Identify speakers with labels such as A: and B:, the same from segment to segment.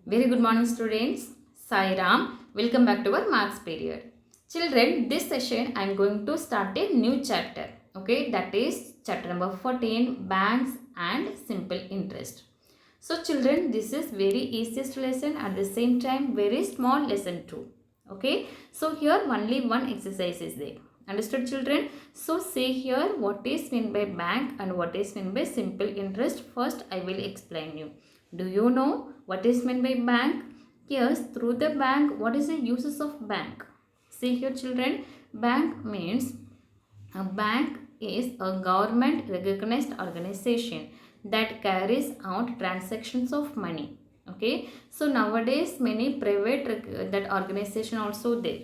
A: Very good morning students. Sai Ram. Welcome back to our maths period. Children, this session I am going to start a new chapter. Okay, that is chapter number 14, banks and simple interest. So children, this is very easiest lesson, at the same time very small lesson too. Okay, so here only one exercise is there. Understood children? So say here what is meant by bank and what is meant by simple interest. First I will explain you. Do you know what is meant by bank? Yes, through the bank, what is the uses of bank? See here children, bank means a bank is a government recognized organization that carries out transactions of money. Okay, so nowadays many private that organization also there,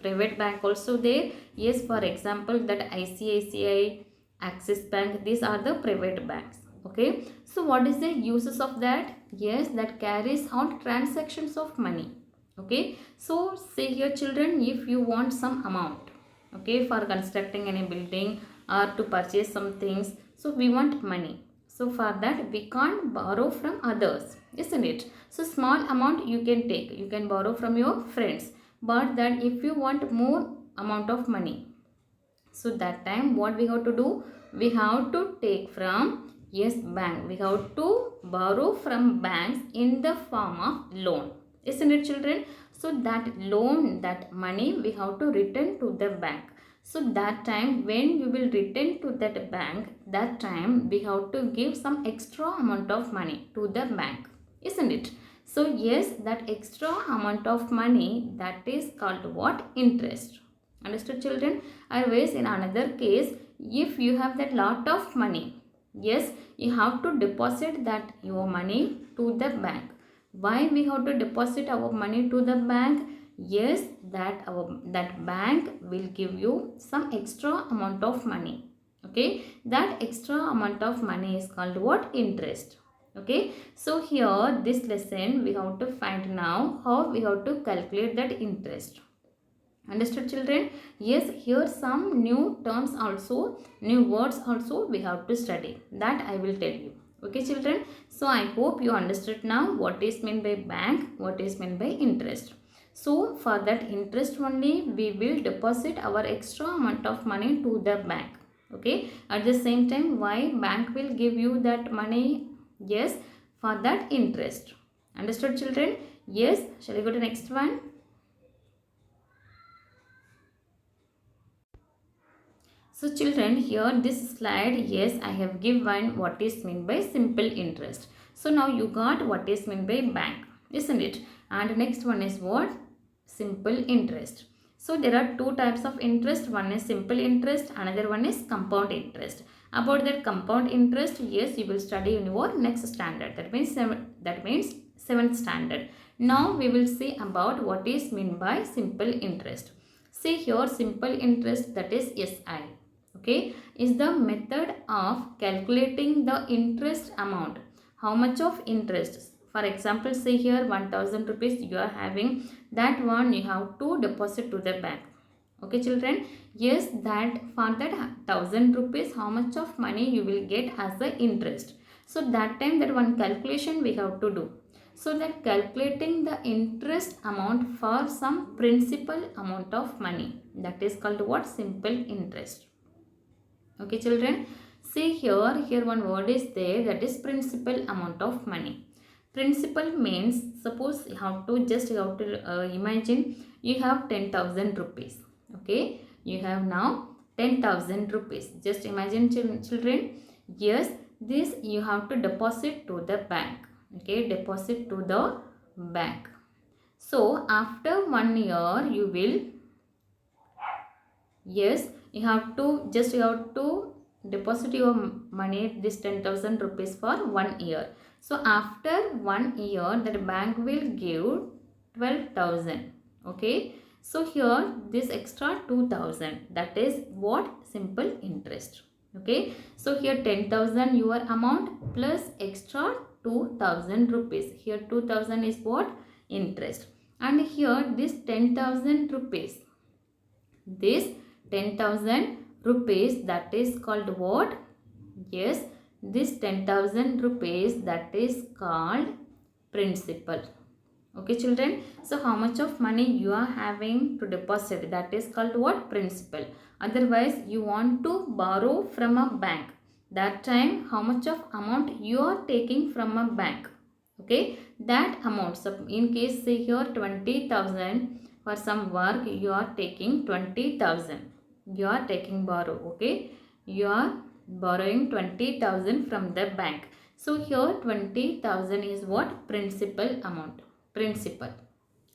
A: private bank also there. Yes, for example that ICICI, Axis Bank, these are the private banks. Okay, so what is the uses of that? Yes, that carries out transactions of money. Okay, so say here children, if you want some amount, okay, for constructing any building or to purchase some things, so we want money. So for that we can't borrow from others, isn't it? So small amount you can take, you can borrow from your friends, but that if you want more amount of money, so that time what we have to do, we have to take from, yes, bank, we have to borrow from banks in the form of loan, isn't it children? So that loan, that money we have to return to the bank. So that time when you will return to that bank, that time we have to give some extra amount of money to the bank, isn't it? So yes, that extra amount of money, that is called what? Interest. Understood children? Otherwise in another case, if you have that lot of money, yes, you have to deposit that your money to the bank. Why we have to deposit our money to the bank? Yes, that bank will give you some extra amount of money. Okay, that extra amount of money is called what? Interest. Okay, so here this lesson we have to find now how we have to calculate that interest. Understood children? Yes, here some new terms also, new words also we have to study. That I will tell you. Okay children? So I hope you understood now what is meant by bank, what is meant by interest. So for that interest only we will deposit our extra amount of money to the bank. Okay. At the same time, why bank will give you that money? Yes, for that interest. Understood children? Yes. Shall we go to next one? So children, here this slide, yes, I have given what is meant by simple interest. So now you got what is meant by bank, isn't it? And next one is what? Simple interest. So there are two types of interest. One is simple interest, another one is compound interest. About that compound interest, yes, you will study in your next standard. That means seventh standard. Now we will see about what is meant by simple interest. See here simple interest, that is SI. Okay, is the method of calculating the interest amount. How much of interest? For example, say here 1000 rupees you are having, that one you have to deposit to the bank. Okay children, yes, that for that 1000 rupees how much of money you will get as the interest. So that time that one calculation we have to do. So that calculating the interest amount for some principal amount of money, that is called what? Simple interest. Okay children, see here one word is there, that is principal amount of money. Principal means, suppose you have to imagine you have 10,000 rupees. Okay, you have now 10,000 rupees. Just imagine children, yes, this you have to deposit to the bank. Okay, deposit to the bank. So after 1 year you will, yes, you have to deposit your money, this 10,000 rupees for 1 year. So after 1 year that bank will give 12,000. Okay, so here this extra 2,000, that is what? Simple interest. Okay, so here 10,000 your amount plus extra 2,000 rupees. Here 2,000 is what? Interest. And here this 10,000 rupees, this 10,000 rupees, that is called what? Yes, this 10,000 rupees, that is called principal. Okay children, so how much of money you are having to deposit, that is called what? Principal. Otherwise you want to borrow from a bank, that time how much of amount you are taking from a bank, okay, that amount. So in case say here 20,000 for some work, you are taking 20,000, you are taking borrow, okay, you are borrowing 20,000 from the bank. So here 20,000 is what? Principal amount, principal.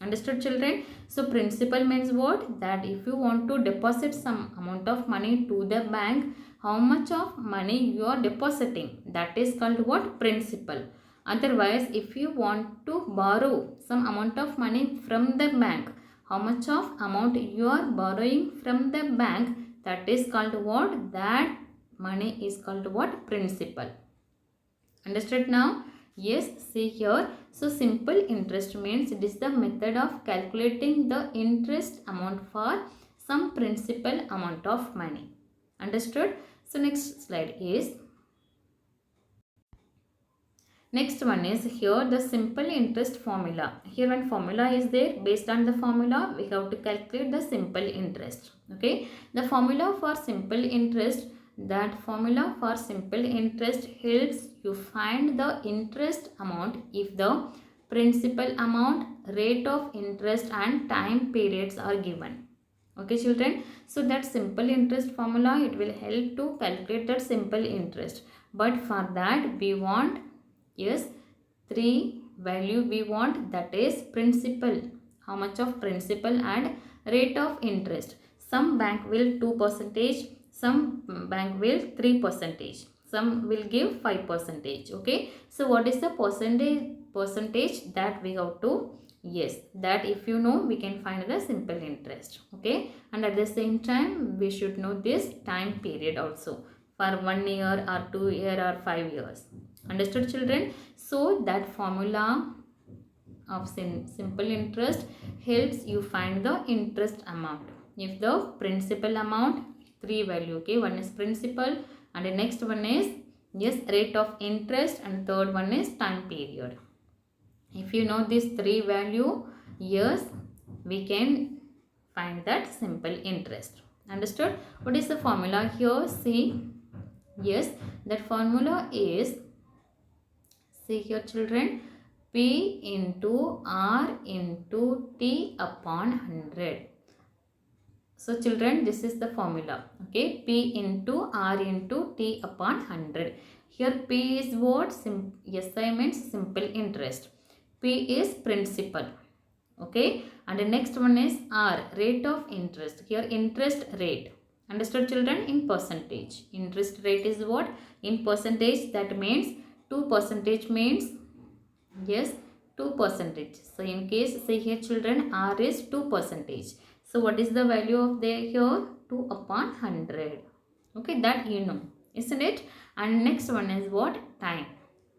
A: Understood children? So principal means what? That if you want to deposit some amount of money to the bank, how much of money you are depositing, that is called what? Principal. Otherwise if you want to borrow some amount of money from the bank, how much of amount you are borrowing from the bank, that is called what? That money is called what? Principal. Understood now? Yes, see here. So simple interest means it is the method of calculating the interest amount for some principal amount of money. Understood? So next slide is, next one is here the simple interest formula. Here one formula is there. Based on the formula we have to calculate the simple interest. Okay. The formula for simple interest, that formula for simple interest helps you find the interest amount if the principal amount, rate of interest and time periods are given. Okay children. So that simple interest formula, it will help to calculate that simple interest. But for that we want, yes, three value we want, that is principal, how much of principal and rate of interest. Some bank will 2%, some bank will 3%, some will give 5%. Okay, so what is the percentage that we have to, yes, that if you know we can find the simple interest. Okay, and at the same time we should know this time period also, for 1 year or 2 year or 5 years. Understood children? So that formula of simple interest helps you find the interest amount. If the principal amount, three value, okay, one is principal and the next one is, yes, rate of interest and third one is time period. If you know these three value, yes, we can find that simple interest. Understood? What is the formula here? See, yes, that formula is, see here children, P into R into T upon 100. So children, this is the formula. Okay, P into R into T upon 100. Here P is what? SI means simple interest. P is principal. Okay, and the next one is R, rate of interest. Here interest rate. Understood children? In percentage. Interest rate is what? In percentage. That means 2% means, yes, 2%. So in case say here children, R is 2%. So what is the value of the here? 2 upon 100. Okay, that you know, isn't it? And next one is what? Time.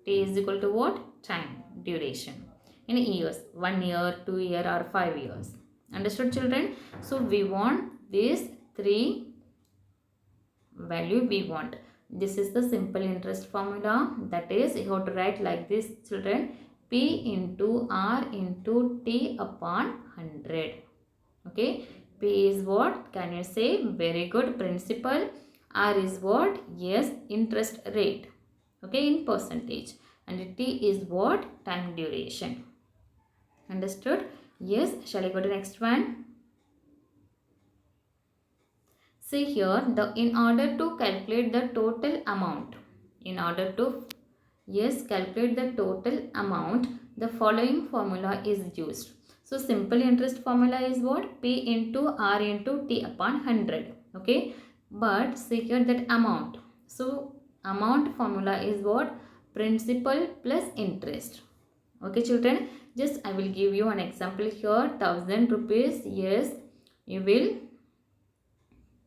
A: T is equal to what? Time, duration. In years, 1 year, 2 year or 5 years. Understood children? So we want these three value we want. This is the simple interest formula, that is you have to write like this children, P into R into T upon 100. Okay, P is what? Can you say? Very good, principal. R is what? Yes, interest rate. Okay, in percentage. And T is what? Time duration. Understood? Yes, shall I go to the next one? See here, in order to calculate the total amount, in order to, yes, calculate the total amount, the following formula is used. So simple interest formula is what? P into R into T upon 100. Okay, but see here that amount. So amount formula is what? Principal plus interest. Okay children, just I will give you an example here. 1000 rupees, yes,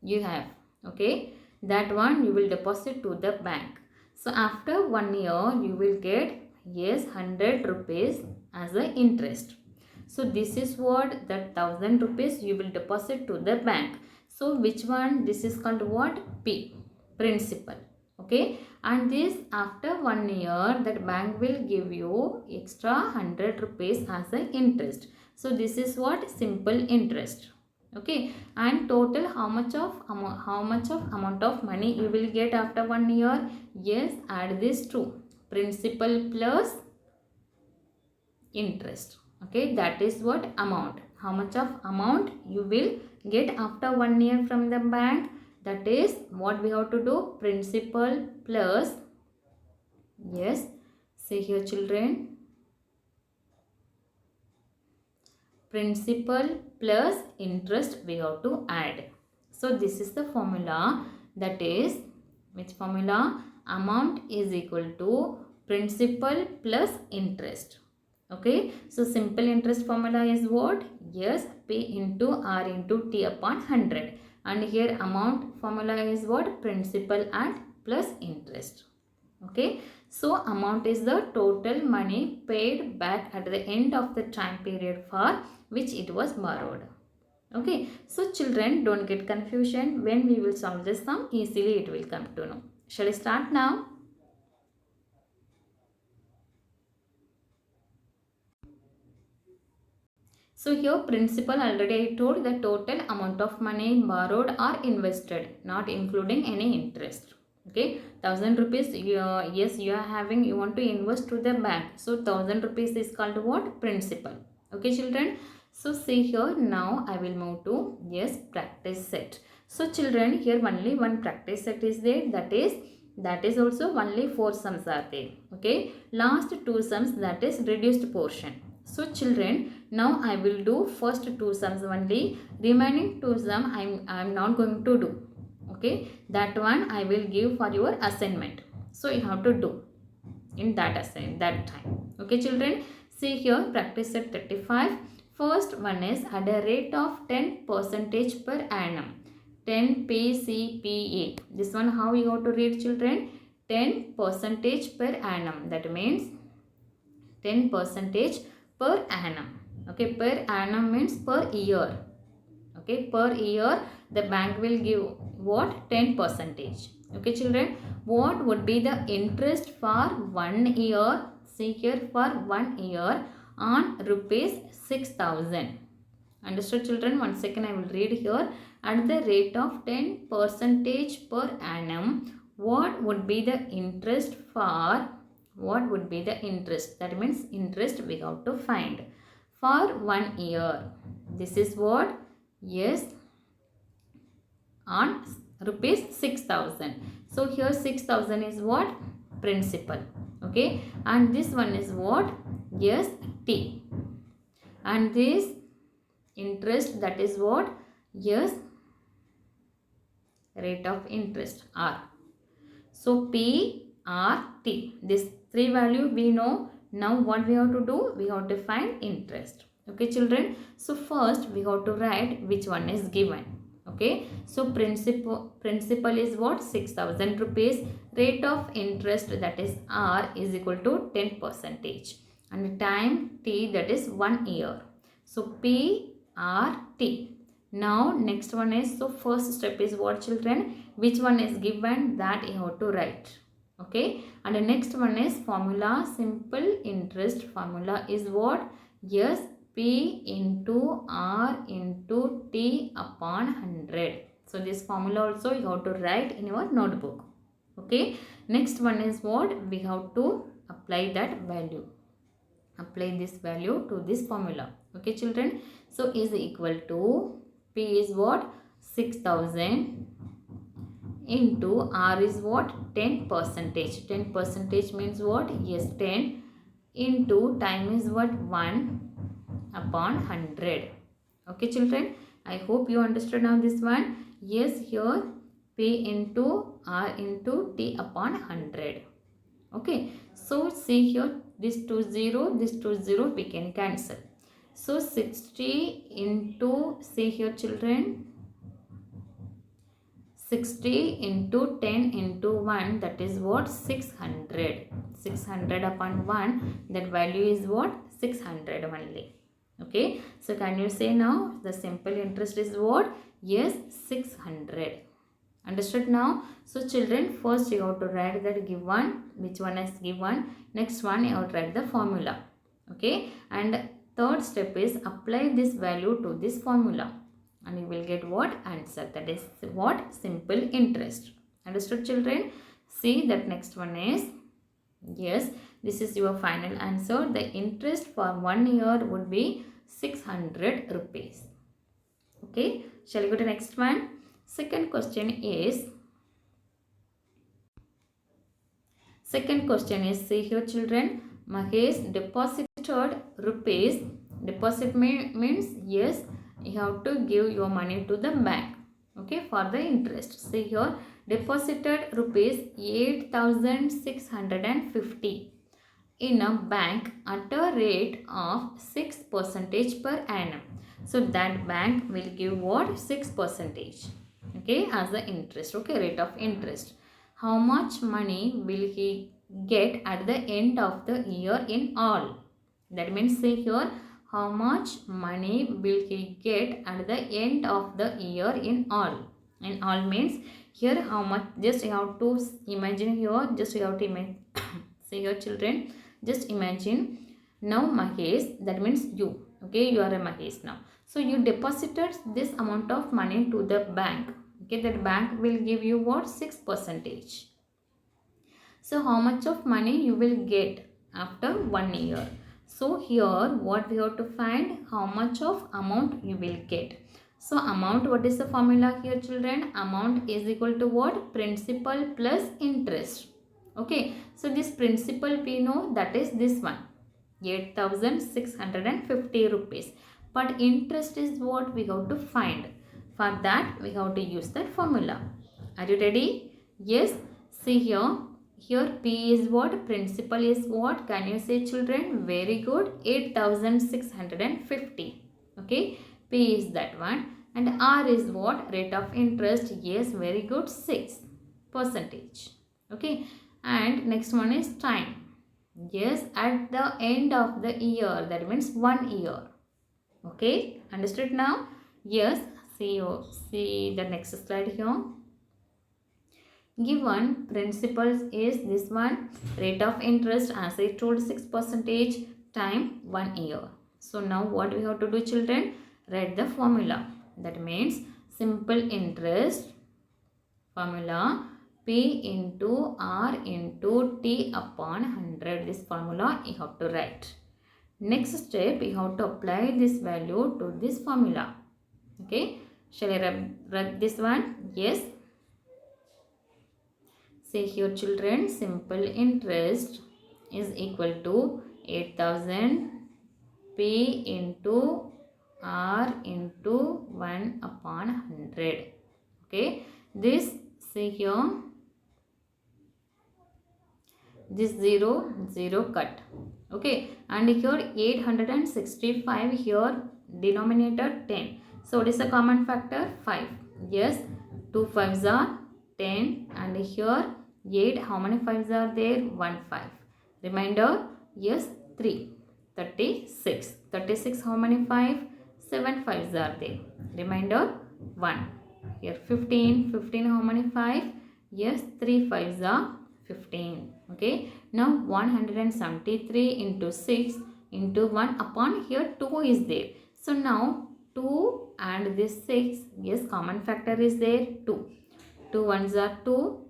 A: you have, okay, that one you will deposit to the bank. So after 1 year you will get, yes, 100 rupees as a interest. So this is what? That 1000 rupees you will deposit to the bank. So which one? This is called what? P, principal. Okay, and this after 1 year that bank will give you extra 100 rupees as an interest. So this is what simple interest. Okay, and total how much of amount of money you will get after 1 year? Yes, add this to principal plus interest. Okay, that is what amount. How much of amount you will get after 1 year from the bank? That is what we have to do. Principal plus, yes, say here children, principal plus interest we have to add. So this is the formula, that is which formula? Amount is equal to principal plus interest. Okay, so simple interest formula is what? Yes, P into R into T upon 100, and here amount formula is what? Principal and plus interest. Okay, so amount is the total money paid back at the end of the time period for which it was borrowed. Okay, so children, don't get confusion. When we will solve this sum, easily it will come to know. Shall we start now? So here principal, already I told, the total amount of money borrowed or invested, not including any interest. Okay, 1000 rupees, yes, you are having, you want to invest to the bank. So 1000 rupees is called what? Principal. Okay children, so see here, now I will move to, yes, practice set. So children, here only one practice set is there, that is also only 4 sums are there. Okay, last 2 sums, that is reduced portion. So children, now I will do first 2 sums only. Remaining 2 sums I am not going to do. Okay, that one I will give for your assignment. So you have to do in that time. Okay children, see here practice set 35. First one is at a rate of 10% per annum. 10 PCPA. This one how you have to read children? 10% per annum. That means 10% per annum. Okay, per annum means per year. Okay, per year the bank will give what? 10%. Okay children, what would be the interest for 1 year? See here, for 1 year on rupees 6000. Understood children? One second I will read here. At the rate of 10% per annum, what would be the interest for? What would be the interest? That means interest we have to find for 1 year. This is what? Yes, on rupees 6000. So here 6000 is what? Principal. Okay, and this one is what? Yes, T. And this interest, that is what? Yes, rate of interest, R. So P, R, T. This 3 value we know. Now what we have to do? We have to find interest. Okay children. So first we have to write which one is given. Okay. So principal is what? 6000 rupees. Rate of interest, that is R, is equal to 10%. And time T, that is 1 year. So P, R, T. Now next one is, so first step is what children? Which one is given, that you have to write. Okay, and the next one is formula. Simple interest formula is what? Yes, P into R into T upon 100. So this formula also you have to write in your notebook. Okay, next one is what? We have to apply that value. Apply this value to this formula. Okay children, so is equal to P is what? 6000 into R is what? 10%. 10% means what? Yes, 10 into time is what? 1 upon 100. Okay children, I hope you understood now this one. Yes, here P into R into T upon 100. Okay, so see here, this 20 we can cancel. So 60 into, see here children, 60 into 10 into 1, that is what? 600. 600 upon 1, that value is what? 600 only. Okay, so can you say now the simple interest is what? Yes, 600. Understood now? So children, first you have to write that given, which one is given. Next one you have to write the formula. Okay, and third step is apply this value to this formula and you will get what answer, that is what simple interest. Understood children? See that next one is, yes, this is your final answer. The interest for 1 year would be 600 rupees. Okay, shall we go to next one? Second question is, see here children, Mahesh deposited rupees. Deposit means yes, you have to give your money to the bank, okay, for the interest. See here, deposited rupees 8,650 in a bank at a rate of 6% per annum. So that bank will give what? 6%, okay, as the interest, okay, rate of interest. How much money will he get at the end of the year in all? That means say here, how much money will he get at the end of the year in all? In all means here how much, just you have to imagine here, just you have to imagine. See here children, just imagine now Mahesh, that means you, okay, you are a Mahesh now. So you deposited this amount of money to the bank, okay, that bank will give you what? 6%. So how much of money you will get after 1 year? So here what we have to find, how much of amount you will get. So amount, what is the formula here children? Amount is equal to what? Principal plus interest. Okay, so this principal we know, that is this one, 8,650 rupees. But interest is what we have to find. For that we have to use that formula. Are you ready? Yes. See here. Here P is what? Principal is what? Can you say children? Very good. 8,650. Okay. P is that one. And R is what? Rate of interest. Yes. Very good. 6%. Okay. And next one is time. Yes. At the end of the year. That means 1 year. Okay. Understood now? Yes. See the next slide here. Given principles is this one, rate of interest as I told 6%, time 1 year. So now what we have to do children? Write the formula. That means simple interest formula P into R into T upon 100. This formula you have to write. Next step, you have to apply this value to this formula. Okay. Shall I write this one? Yes. Say here children, simple interest is equal to 8,000 P into R into 1 upon 100. Okay. This, say here, this 0 cut. Okay. And here 865, here denominator 10. So what is the common factor? 5. Yes. 2 5s are 10 and here 8, how many 5s are there? 1 5. Remainder, yes, 3. 36. 36, how many 5? 7 5s are there. Remainder, 1. Here 15. 15, how many 5? Yes, 3 5s are 15. Okay. Now 173 into 6 into 1 upon here 2 is there. So now 2 and this 6, yes, common factor is there, 2. 2 1s are 2.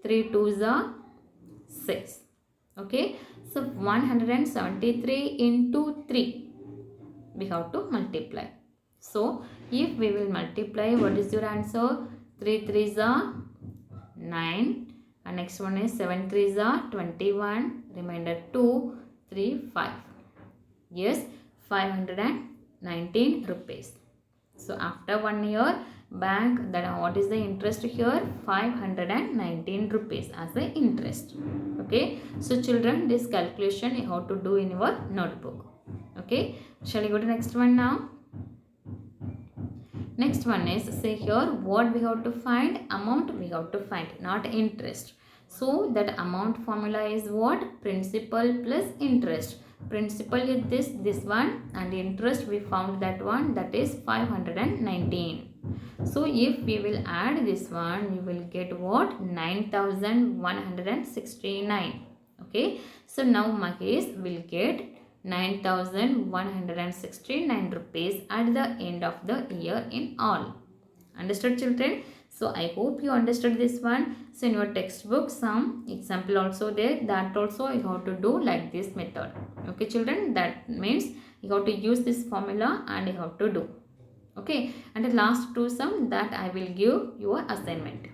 A: 3 2s are 6. Okay. So 173 into 3. We have to multiply. So if we will multiply, what is your answer? 3 3s are 9. And next one is 7 3s are 21. Remainder 2, 3, 5. Yes, 519 rupees. So after 1 year, bank, then what is the interest here? 519 rupees as the interest. Okay. So children, this calculation you have to do in your notebook. Okay. Shall we go to next one now? Next one is, say here, what we have to find? Amount we have to find, not interest. So that amount formula is what? Principal plus interest. principal is this one, and interest we found that one, that is 519. So if we will add this one, we will get what? 9169. Okay, so now Mahesh will get 9169 rupees at the end of the year in all. Understood, children? So I hope you understood this one. So in your textbook some example also there, that also you have to do like this method. Okay children, that means you have to use this formula and you have to do. Okay, and the last two sum that I will give your assignment.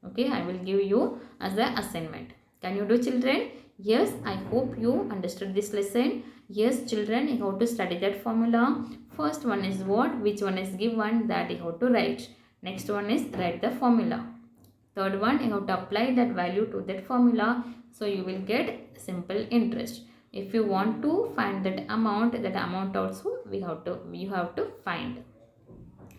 A: Okay, I will give you as an assignment. Can you do, children? Yes, I hope you understood this lesson. Yes children, you have to study that formula. First one is what, which one is given, that you have to write. Next one is write the formula. Third one, you have to apply that value to that formula. So you will get simple interest. If you want to find that amount also you have to find.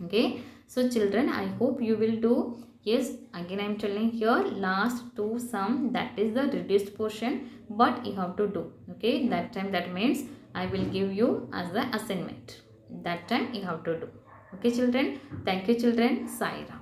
A: Okay, so children, I hope you will do. Yes, again I am telling here, last two sum, that is the reduced portion, but you have to do. Okay, that time, that means I will give you as the assignment. That time you have to do. Okay children, thank you children. Sai Ram.